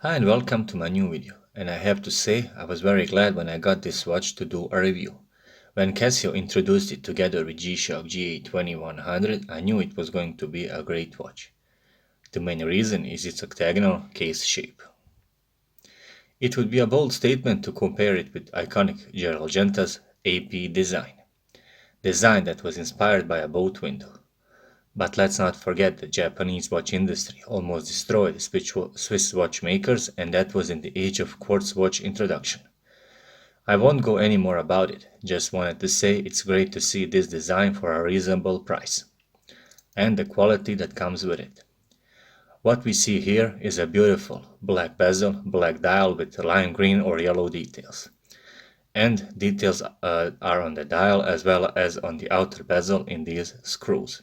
Hi and welcome to my new video, and I have to say I was very glad when I got this watch to do a review. When Casio introduced it together with Gshock G8 I knew it was going to be a great watch. The main reason is its octagonal case shape. It would be a bold statement to compare it with iconic Genta's AP design that was inspired by a boat window. But let's not forget the Japanese watch industry almost destroyed Swiss watchmakers, and that was in the age of quartz watch introduction. I won't go any more about it, just wanted to say it's great to see this design for a reasonable price, and the quality that comes with it. What we see here is a beautiful black bezel, black dial with lime green or yellow details. And details are on the dial as well as on the outer bezel in these screws,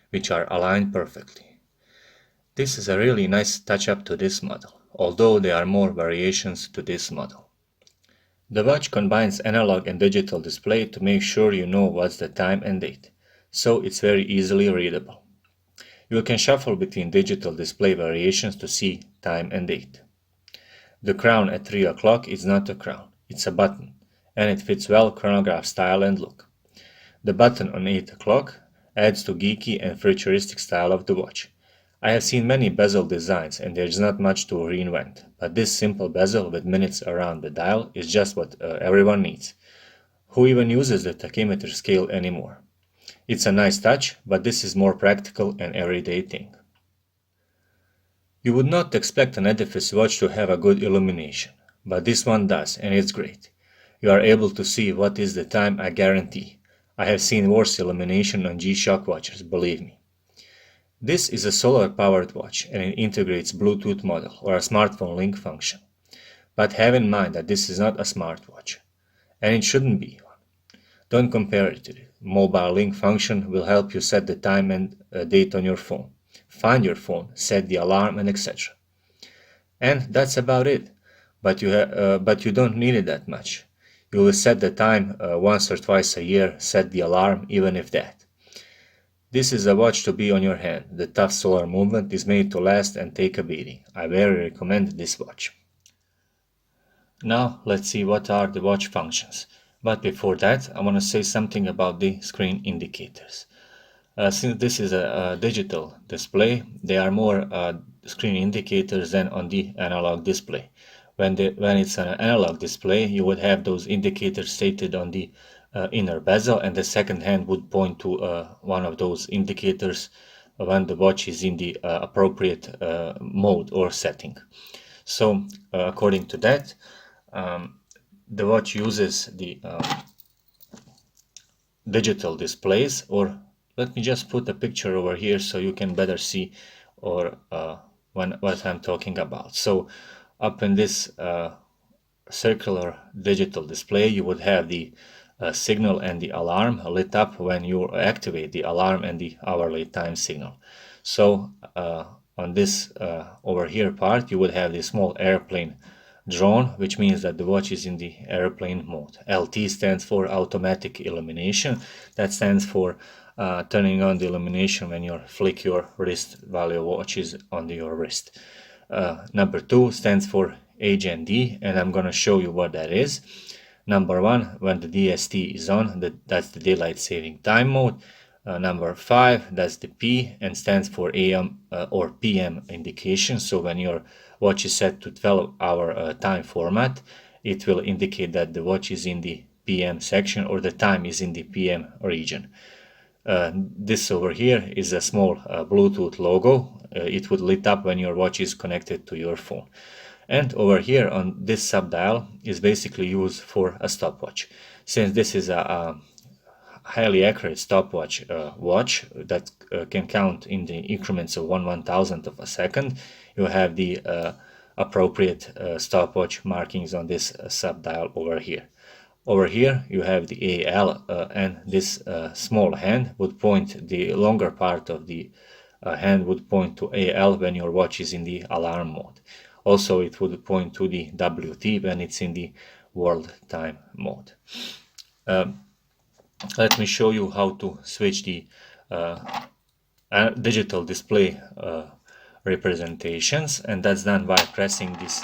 which are aligned perfectly. This is a really nice touch-up to this model, although there are more variations to this model. The watch combines analog and digital display to make sure you know what's the time and date, so it's very easily readable. You can shuffle between digital display variations to see time and date. The crown at 3 o'clock is not a crown, it's a button, and it fits well chronograph style and look. The button on 8 o'clock adds to geeky and futuristic style of the watch. I have seen many bezel designs and there is not much to reinvent, but this simple bezel with minutes around the dial is just what everyone needs. Who even uses the tachymeter scale anymore? It's a nice touch, but this is more practical and everyday thing. You would not expect an Edifice watch to have a good illumination, but this one does, and it's great. You are able to see what is the time, I guarantee. I have seen worse illumination on Gshock watches, believe me. This is a solar-powered watch and it integrates Bluetooth model or a smartphone link function. But have in mind that this is not a smartwatch, and it shouldn't be one. Don't compare it to it. Mobile link function will help you set the time and date on your phone, find your phone, set the alarm, and etc. And that's about it. But you don't need it that much. You will set the time once or twice a year, set the alarm, even if that. This is a watch to be on your hand. The tough solar movement is made to last and take a beating. I very recommend this watch. Now let's see what are the watch functions. But before that, I want to say something about the screen indicators. Since this is a digital display, there are more screen indicators than on the analog display. When it's an analog display, you would have those indicators stated on the inner bezel, and the second hand would point to one of those indicators when the watch is in the appropriate mode or setting. So according to that, the watch uses the digital displays, or let me just put a picture over here so you can better see or what I'm talking about. So up in this circular digital display, you would have the signal and the alarm lit up when you activate the alarm and the hourly time signal. So on this over here part, you would have the small airplane drone, which means that the watch is in the airplane mode. LT stands for automatic illumination. That stands for turning on the illumination when you flick your wrist while your watch is on your wrist. Number 2 stands for HND, and I'm going to show you what that is. Number 1, when the DST is on, that's the daylight saving time mode. Number 5, that's the P, and stands for AM or PM indication. So when your watch is set to 12-hour time format, it will indicate that the watch is in the PM section or the time is in the PM region. This over here is a small Bluetooth logo. It would lit up when your watch is connected to your phone. And over here on this subdial is basically used for a stopwatch. Since this is a highly accurate stopwatch watch that can count in the increments of 1/1000th of a second, you have the appropriate stopwatch markings on this subdial over here. Over here you have the AL, and this small hand would point, the longer part of the hand would point to AL when your watch is in the alarm mode. Also, it would point to the WT when it's in the world time mode. Let me show you how to switch the digital display representations, and that's done by pressing this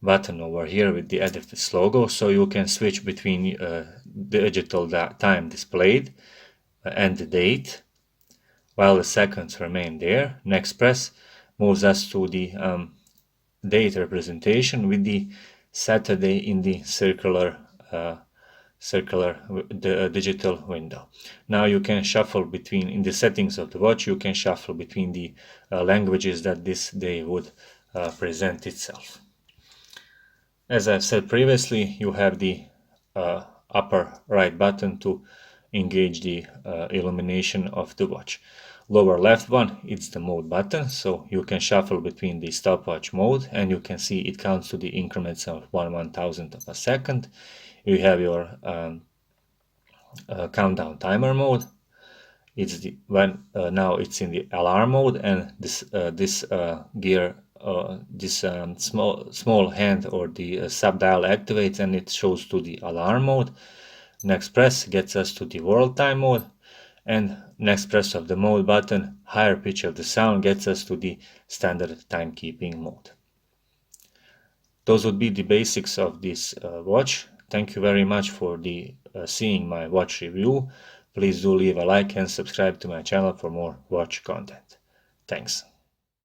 button over here with the Edifice logo, so you can switch between digital time displayed and the date while the seconds remain there. Next press moves us to the date representation with the Saturday in the circular digital window. Now you can shuffle between, in the settings of the watch, you can shuffle between the languages that this day would present itself. As I've said previously, you have the upper right button to engage the illumination of the watch. Lower left one, it's the mode button, so you can shuffle between the stopwatch mode, and you can see it counts to the increments of 1/1000th of a second. You have your countdown timer mode. It's the now it's in the alarm mode, and this gear, this small hand or the sub dial activates, and it shows to the alarm mode. Next press gets us to the world time mode, and next press of the mode button, higher pitch of the sound, gets us to the standard timekeeping mode. Those would be the basics of this watch. Thank you very much for seeing my watch review. Please do leave a like and subscribe to my channel for more watch content. Thanks.